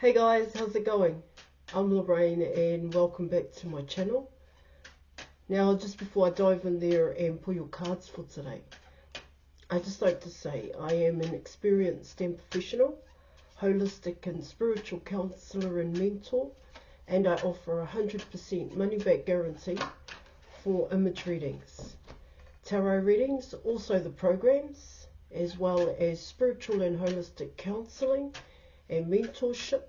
Hey guys, how's it going? I'm Lorraine and welcome back to my channel. Now, just before I dive in there and pull your cards for today, I just like to say I am an experienced and professional, holistic and spiritual counselor and mentor, and I offer 100% money back guarantee for image readings, tarot readings, also the programs, as well as spiritual and holistic counselling and mentorship,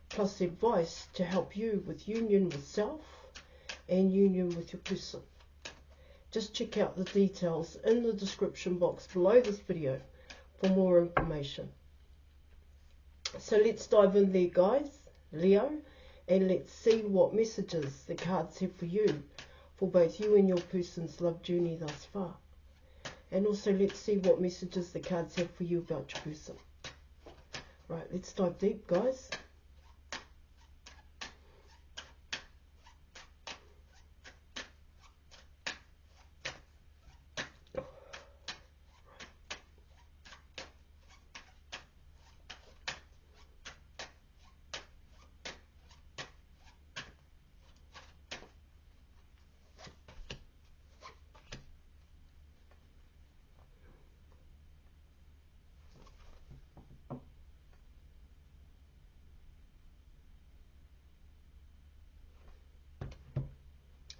plus advice to help you with union with self and union with your person. Just check out the details in the description box below this video for more information. So let's dive in there, guys, Leo, and let's see what messages the cards have for you, for both you and your person's love journey thus far. And also let's see what messages the cards have for you about your person. Right, let's dive deep, guys.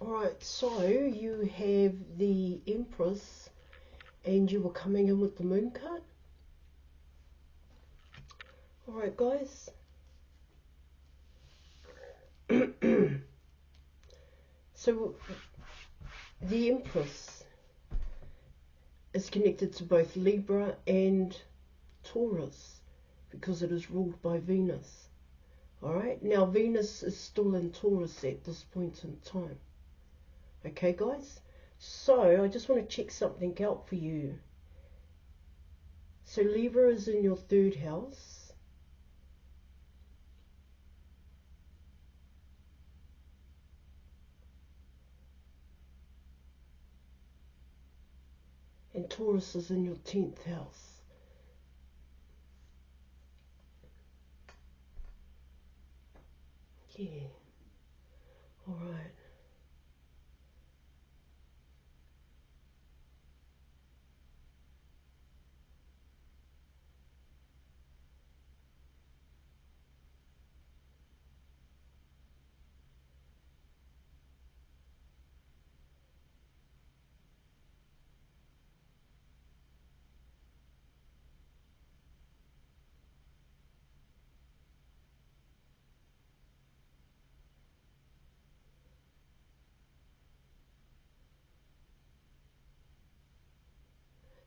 Alright, so you have the Empress and you were coming in with the Moon card. Alright, guys. So the Empress is connected to both Libra and Taurus because it is ruled by Venus. Alright, now Venus is still in Taurus at this point in time. Okay, guys, so I just want to check something out for you. So Libra is in your third house. And Taurus is in your 10th house. Yeah. All right.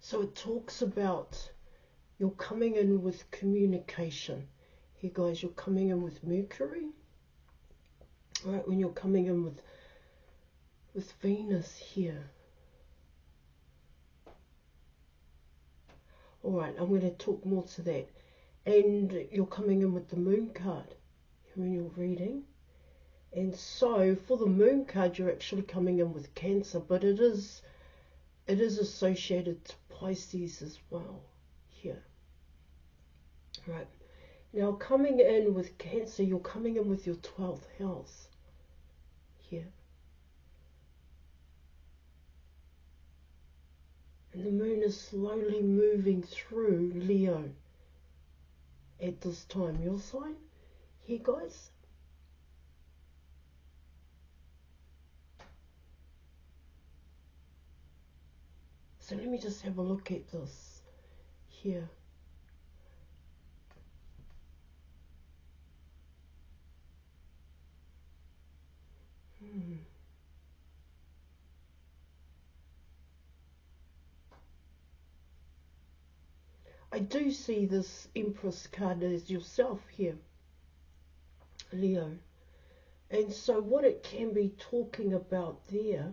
So it talks about you're coming in with communication. Here, guys, you're coming in with Mercury. All right, when you're coming in with Venus here. All right, I'm going to talk more to that. And you're coming in with the Moon card when you're reading. And so for the Moon card, you're actually coming in with Cancer, but it is associated to Pisces as well here. Right. Now coming in with Cancer, you're coming in with your 12th house here. And the moon is slowly moving through Leo at this time. Your sign here, guys. So let me just have a look at this here. I do see this Empress card as yourself here, Leo. And so what it can be talking about there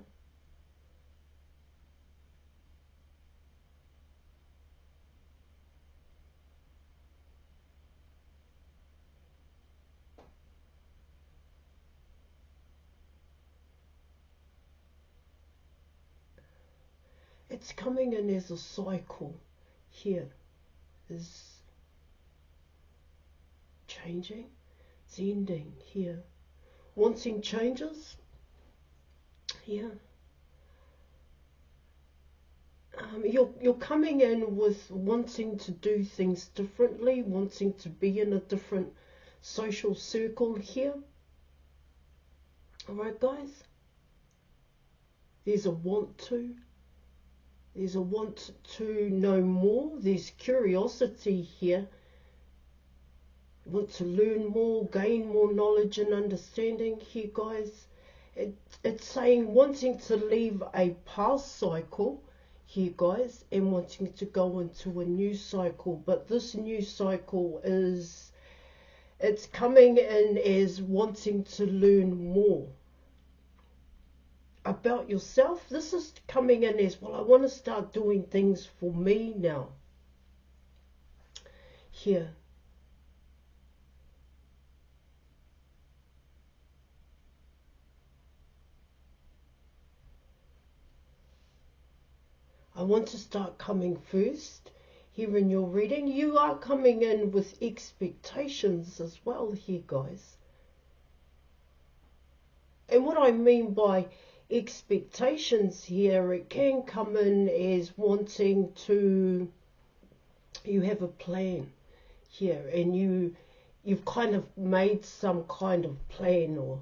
it's coming in as a cycle here. Is changing. It's ending here. Wanting changes. Yeah. You're coming in with wanting to do things differently, wanting to be in a different social circle here. Alright, guys? There's a want to. There's a want to know more. There's curiosity here. You want to learn more, gain more knowledge and understanding here, guys. It's saying wanting to leave a past cycle here, guys, and wanting to go into a new cycle. But this new cycle it's coming in as wanting to learn more about yourself. This is coming in as, well, I want to start doing things for me now. Here. I want to start coming first. Here in your reading, you are coming in with expectations as well here, guys. And what I mean by expectations here, it can come in as wanting to, you have a plan here, and you've kind of made some kind of plan, or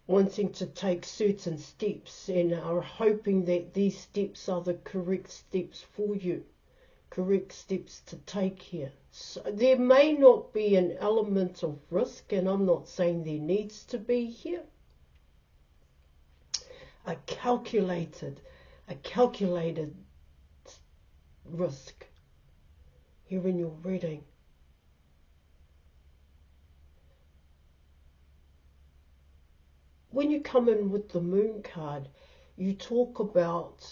wanting to take certain steps and are hoping that these steps are the correct steps for you, correct steps to take here. So there may not be an element of risk, and I'm not saying there needs to be here. A calculated risk here in your reading. When you come in with the Moon card, you talk about,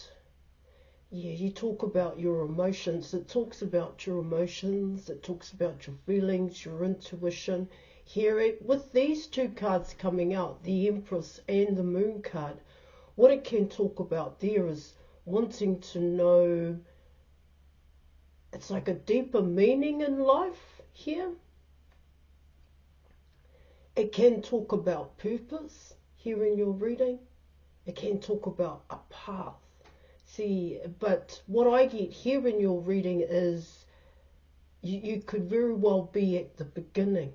you talk about your emotions. It talks about your emotions. It talks about your feelings, your intuition. Here, with these two cards coming out, the Empress and the Moon card, what it can talk about there is wanting to know, it's like a deeper meaning in life here. It can talk about purpose. Here in your reading, it can talk about a path. See, but what I get here in your reading is you could very well be at the beginning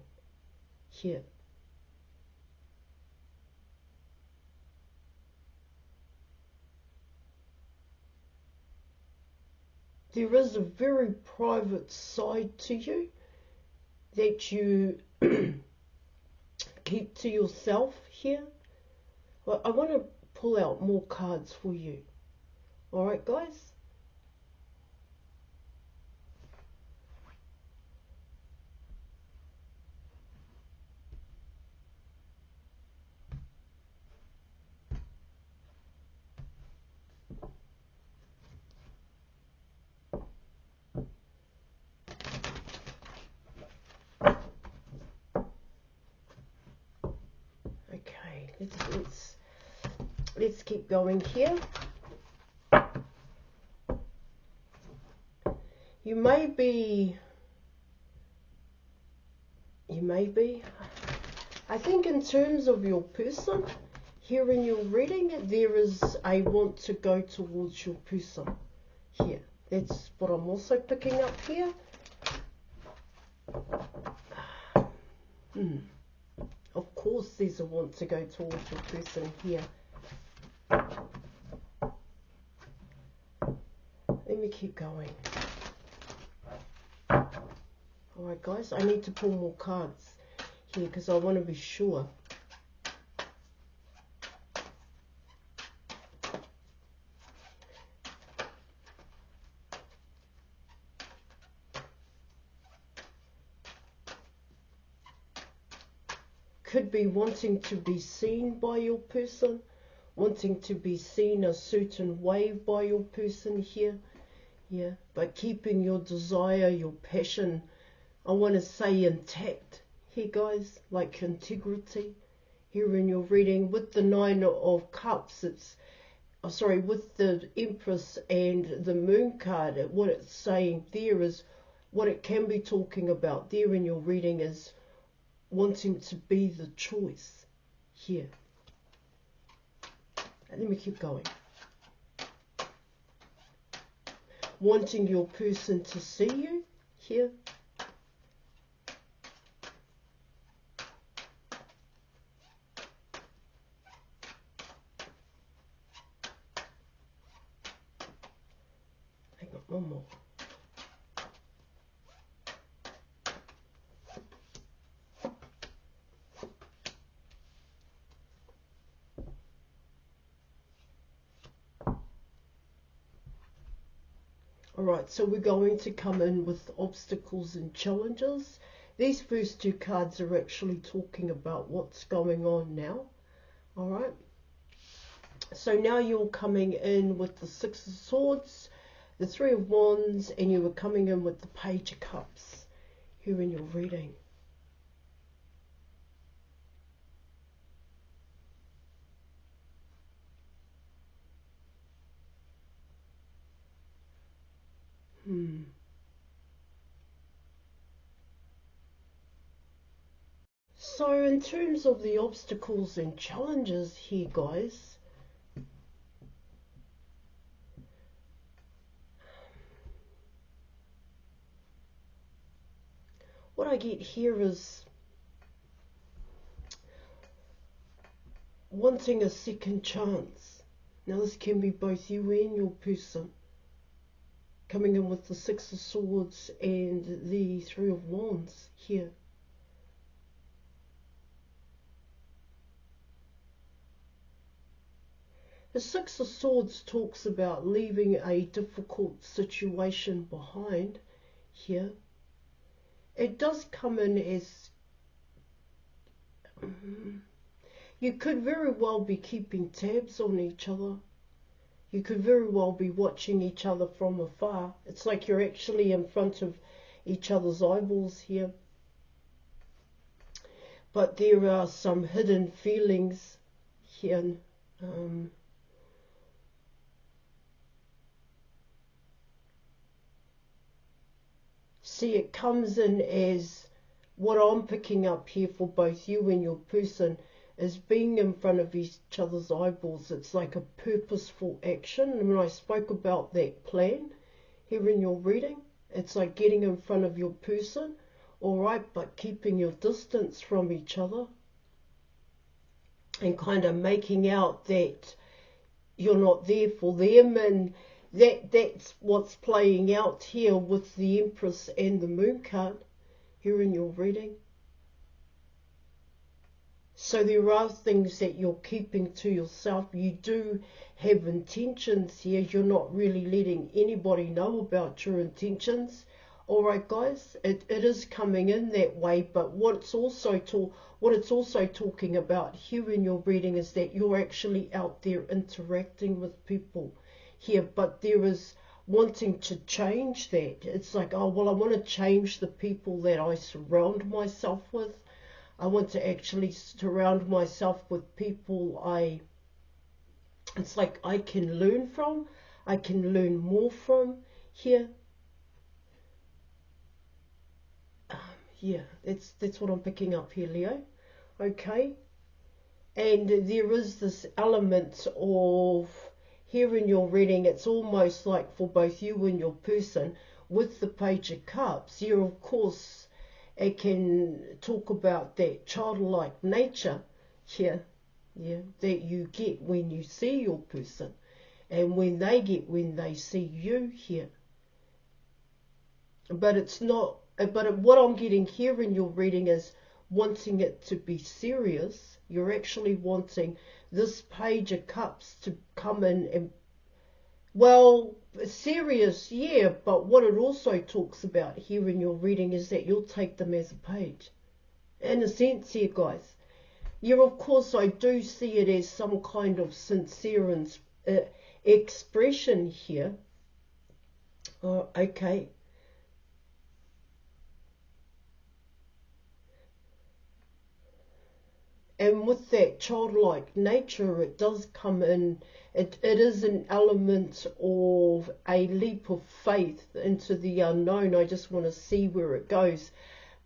here. There is a very private side to you that you keep to yourself here. Well, I want to pull out more cards for you. Alright, guys? Okay, let's keep going here. You may be, I think in terms of your person, here in your reading, there is a want to go towards your person here. That's what I'm also picking up here. Of course there's a want to go towards your person here. Let me keep going. Alright guys, I need to pull more cards here because I want to be sure. Could be wanting to be seen by your person, wanting to be seen a certain way by your person here. Yeah, but keeping your desire, your passion, I want to say intact here, guys, like integrity. Here in your reading with the Nine of Cups, it's, with the Empress and the Moon card, what it's saying there is what it can be talking about there in your reading is wanting to be the choice here. And let me keep going. Wanting your person to see you here. Hang on, one more. Alright, so we're going to come in with obstacles and challenges. These first two cards are actually talking about what's going on now. Alright, so now you're coming in with the Six of Swords, the Three of Wands, and you were coming in with the Page of Cups here in your reading. So in terms of the obstacles and challenges here, guys, what I get here is wanting a second chance. Now this can be both you and your person. Coming in with the Six of Swords and the Three of Wands here. The Six of Swords talks about leaving a difficult situation behind here. It does come in as you could very well be keeping tabs on each other. You could very well be watching each other from afar. It's like you're actually in front of each other's eyeballs here. But there are some hidden feelings here. See, it comes in as what I'm picking up here for both you and your person is being in front of each other's eyeballs. It's like a purposeful action. And when I spoke about that plan here in your reading, it's like getting in front of your person, all right, but keeping your distance from each other and kind of making out that you're not there for them. And that's what's playing out here with the Empress and the Moon card here in your reading. So there are things that you're keeping to yourself. You do have intentions here. You're not really letting anybody know about your intentions. All right, guys, it is coming in that way. But what it's also talking about here in your reading is that you're actually out there interacting with people here. But there is wanting to change that. It's like, oh, well, I want to change the people that I surround myself with. I want to actually surround myself with people it's like I can learn from, I can learn more from here. Yeah, that's what I'm picking up here, Leo. Okay. And there is this element of, here in your reading, it's almost like for both you and your person, with the Page of Cups, you're of course, it can talk about that childlike nature here, yeah, that you get when you see your person and when they see you here. But it's not, but what I'm getting here in your reading is wanting it to be serious. You're actually wanting this Page of Cups to come in and, well, serious, yeah, but what it also talks about here in your reading is that you'll take them as a page. In a sense here, guys. Yeah, of course, I do see it as some kind of sincere expression here. Okay. And with that childlike nature, it does come in, it is an element of a leap of faith into the unknown. I just want to see where it goes.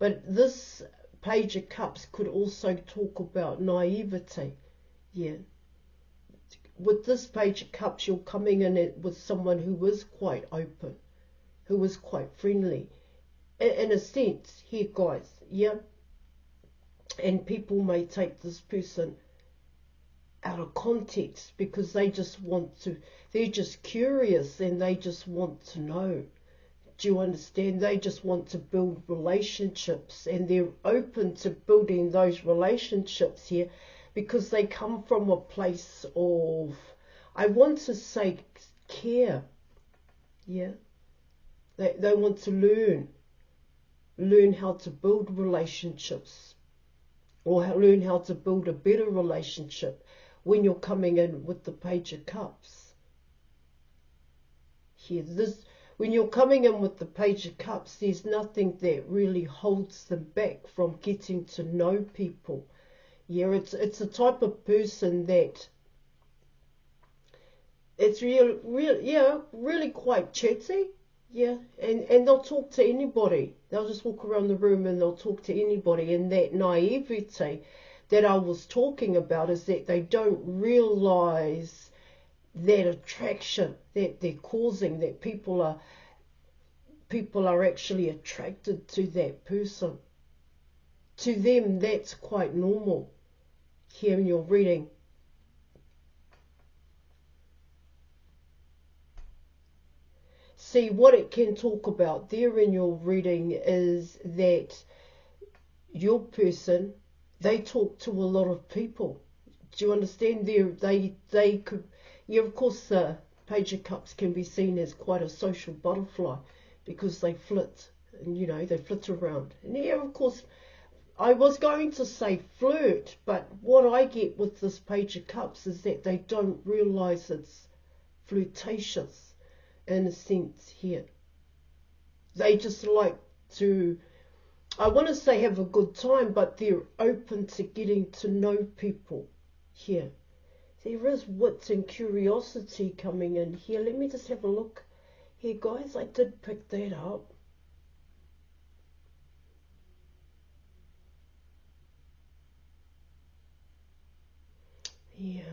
But this Page of Cups could also talk about naivety. Yeah. With this Page of Cups, you're coming in it with someone who is quite open, who is quite friendly. In a sense, here guys, yeah? And people may take this person out of context because they just want to, they're just curious and they just want to know. Do you understand? They just want to build relationships, and they're open to building those relationships here because they come from a place of, I want to say, care. Yeah. They want to learn how to build relationships, or learn how to build a better relationship when you're coming in with the Page of Cups. Here, when you're coming in with the Page of Cups, there's nothing that really holds them back from getting to know people. Yeah, it's a type of person that it's really quite chatty. Yeah, and they'll talk to anybody. They'll just walk around the room and they'll talk to anybody. And that naivety that I was talking about is that they don't realize that attraction that they're causing, that people are actually attracted to that person. To them, that's quite normal. Here in your reading. See, what it can talk about there in your reading is that your person, they talk to a lot of people. Do you understand? They could, yeah, of course, the Page of Cups can be seen as quite a social butterfly because they flit, and they flit around. And yeah, of course, I was going to say flirt, but what I get with this Page of Cups is that they don't realize it's flirtatious. In a sense here, they just like to, I want to say have a good time, but they're open to getting to know people here. There is wit and curiosity coming in here. Let me just have a look here, guys. I did pick that up. Yeah.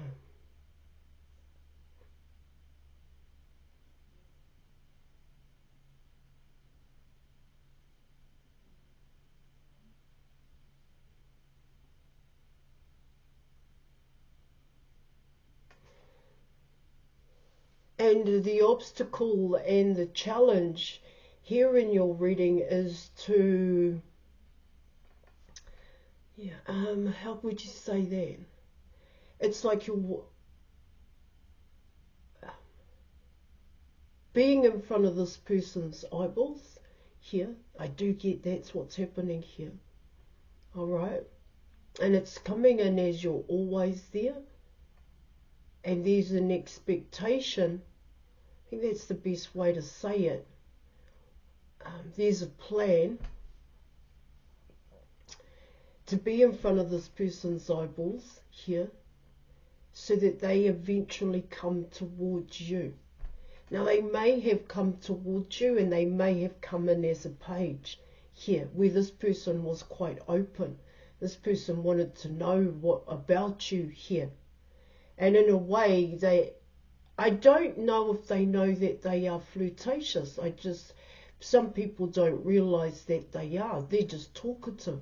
And the obstacle and the challenge here in your reading is to, how would you say that? It's like you're being in front of this person's eyeballs here. I do get that's what's happening here. All right. And it's coming in as you're always there. And there's an expectation. I think that's the best way to say it. There's a plan to be in front of this person's eyeballs here so that they eventually come towards you. Now, they may have come towards you and they may have come in as a page here where this person was quite open. This person wanted to know what about you here. And in a way, I don't know if they know that they are flirtatious. Some people don't realize that they are. They're just talkative.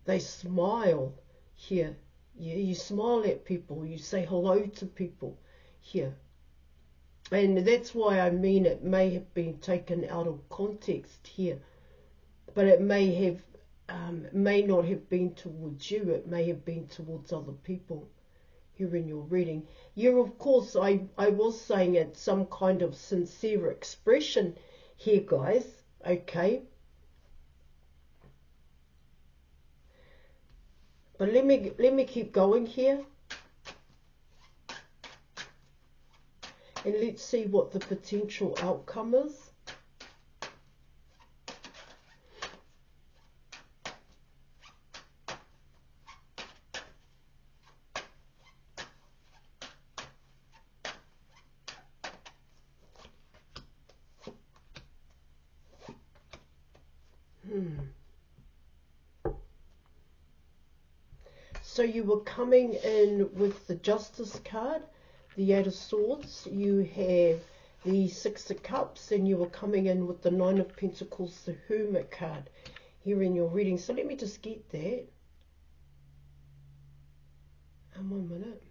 They smile here. Yeah, you smile at people. You say hello to people here. And that's why I mean it may have been taken out of context here. But it may not have been towards you. It may have been towards other people here in your reading. Yeah, of course, I was saying it's some kind of sincere expression here, guys. Okay. But let me keep going here. And let's see what the potential outcome is. So you were coming in with the Justice card, the Eight of Swords, you have the Six of Cups, and you were coming in with the Nine of Pentacles, the Hermit card here in your reading. So let me just get that. And 1 minute.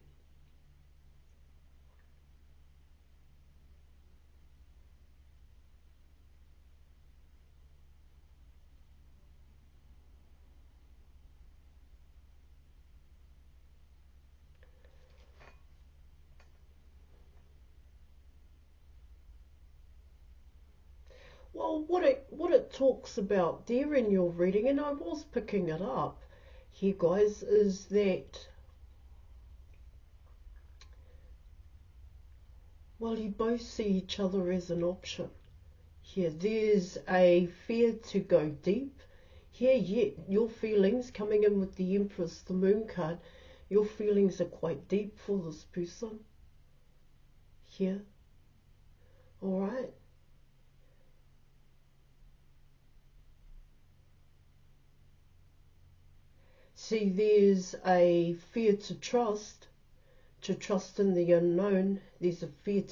Well, what it talks about there in your reading, and I was picking it up here, guys, is that, well, you both see each other as an option. Here, there's a fear to go deep. Here, yet your feelings, coming in with the Empress, the Moon card, your feelings are quite deep for this person. Here. All right. See, there's a fear to trust in the unknown. There's a fear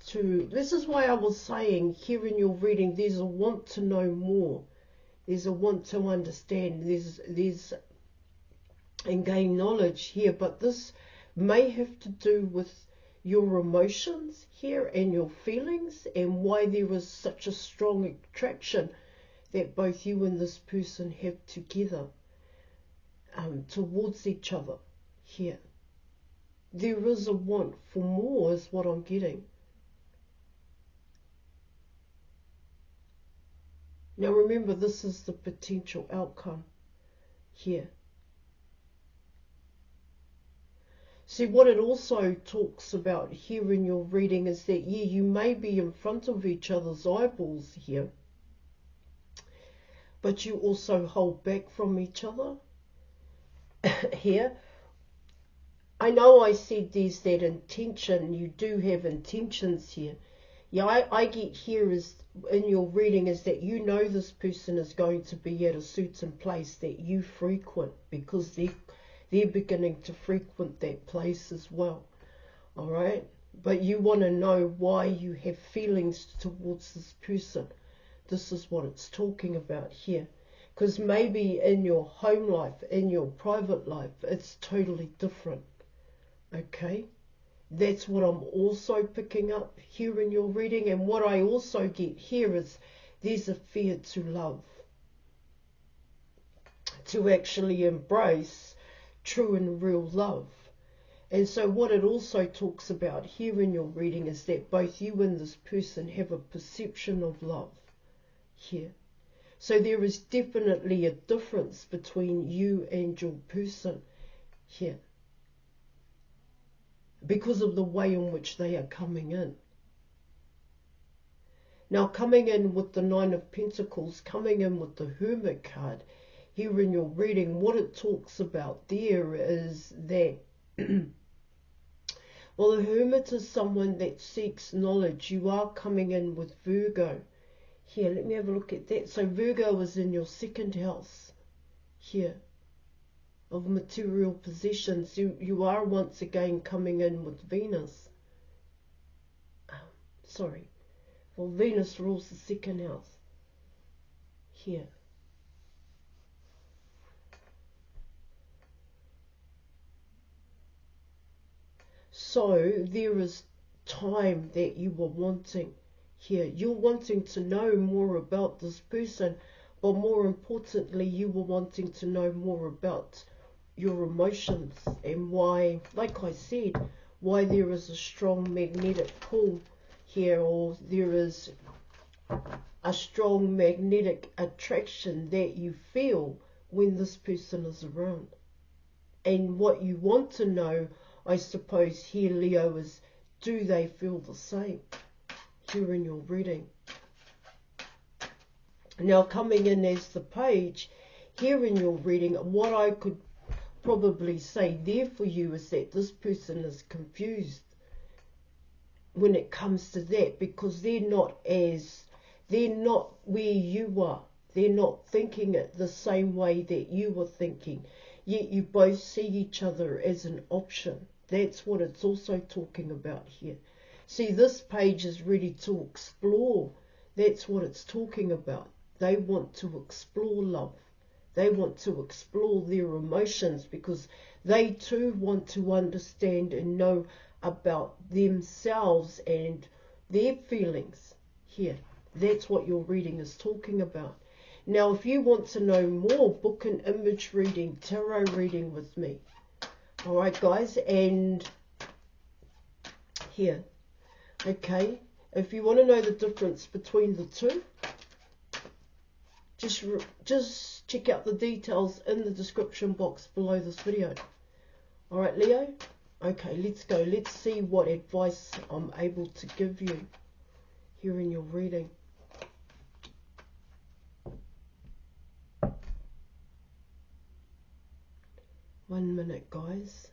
to this is why I was saying here in your reading, there's a want to know more. There's a want to understand. There's and gain knowledge here, but this may have to do with your emotions here and your feelings, and why there is such a strong attraction that both you and this person have together. Towards each other here. There is a want for more is what I'm getting. Now remember, this is the potential outcome here. See, what it also talks about here in your reading is that, yeah, you may be in front of each other's eyeballs here, but you also hold back from each other. Here, I know I said there's that intention, you do have intentions here. Yeah, I get here is in your reading is that you know this person is going to be at a certain place that you frequent, because they're beginning to frequent that place as well. All right, but you want to know why you have feelings towards this person. This is what it's talking about here. Because maybe in your home life, in your private life, it's totally different. Okay? That's what I'm also picking up here in your reading. And what I also get here is there's a fear to love. To actually embrace true and real love. And so what it also talks about here in your reading is that both you and this person have a perception of love here. So there is definitely a difference between you and your person here, because of the way in which they are coming in. Now, coming in with the Nine of Pentacles, coming in with the Hermit card, here in your reading, what it talks about there is that, well, the Hermit is someone that seeks knowledge. You are coming in with Virgo. Here, let me have a look at that. So Virgo is in your second house here of material possessions. You are once again coming in with Venus. Sorry. Well, Venus rules the second house here. So there is time that you were wanting here. You're wanting to know more about this person, but more importantly, you were wanting to know more about your emotions and why, like I said, why there is a strong magnetic pull here, or there is a strong magnetic attraction that you feel when this person is around. And what you want to know, I suppose here, Leo, is do they feel the same here in your reading? Now, coming in as the Page, here in your reading, what I could probably say there for you is that this person is confused when it comes to that, because they're not where you are. They're not thinking it the same way that you were thinking. yet you both see each other as an option. That's what it's also talking about here. See, this page is ready to explore. That's what it's talking about. They want to explore love. They want to explore their emotions because they too want to understand and know about themselves and their feelings here. That's what your reading is talking about. Now, if you want to know more, book an image reading, tarot reading with me. All right, guys, and here, okay, if you want to know the difference between the two, just check out the details in the description box below this video. All right, Leo? Okay, let's go. Let's see what advice I'm able to give you here in your reading. One minute, guys.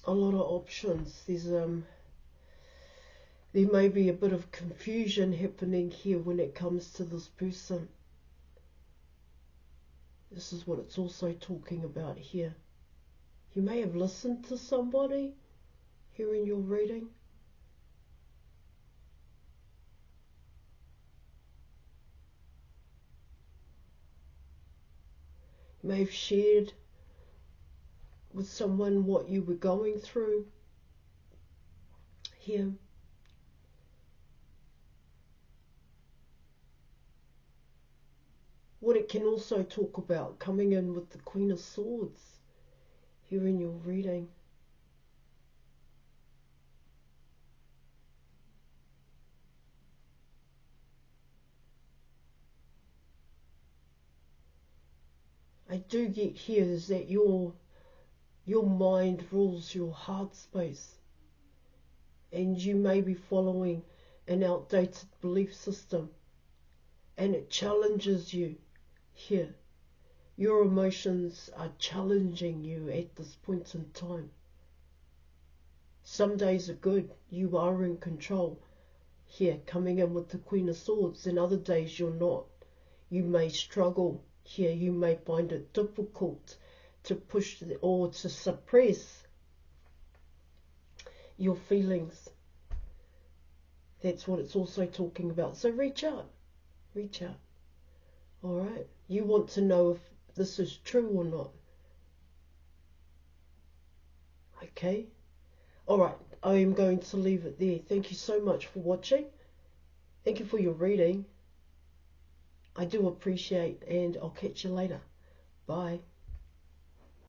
A lot of options. There may be a bit of confusion happening here when it comes to this person. This is what it's also talking about here. You may have listened to somebody here in your reading. You may have shared with someone what you were going through here. What it can also talk about, coming in with the Queen of Swords here in your reading. I do get here is that your mind rules your heart space, and you may be following an outdated belief system, and it challenges you here. Your emotions are challenging you at this point in time. Some days are good, you are in control here, coming in with the Queen of Swords, and other days you're not. You may struggle here, you may find it difficult to push or to suppress your feelings. That's what it's also talking about. So reach out. Reach out. All right. You want to know if this is true or not. Okay. All right. I am going to leave it there. Thank you so much for watching. Thank you for your reading. I do appreciate, and I'll catch you later. Bye.